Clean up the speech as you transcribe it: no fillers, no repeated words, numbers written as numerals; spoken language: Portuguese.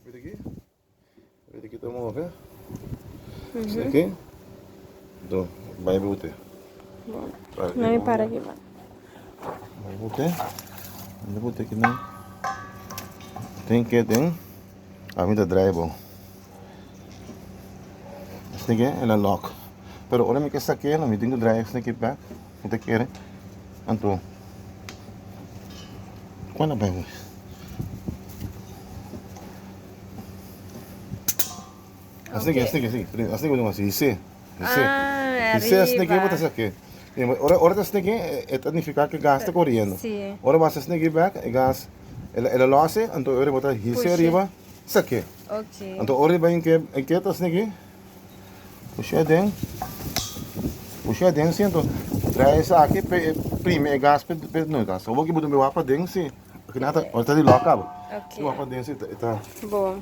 Pwede kita mo, okay? Aqui. Do, vai bote. Não me para aqui, mano. Vai bote. Vai bote aqui não. Tem que tem. A vida drive bom. Esse aqui é lock. Pero ora me que saque, não me tenho drive esse aqui back. Não te quer. Anto. Quando vai? Assim que isso. Ah, Isso é assim que arriba. botar isso aqui. Ora assim que é significa que gás está correndo. Sim. Ora vai assim que back, e gás ela losse, então ora botar isso Puxa. arriba. Isso aqui. Ok. Então ora vai em que tá assim que puxa dentro. Puxa dentro sim, então traz isso aqui primeiro gás para não gás. Só vou que botar meu para dentro sim. Aqui nada, ora tá de lock cabo. Ok. Meu para dentro tá. Boa.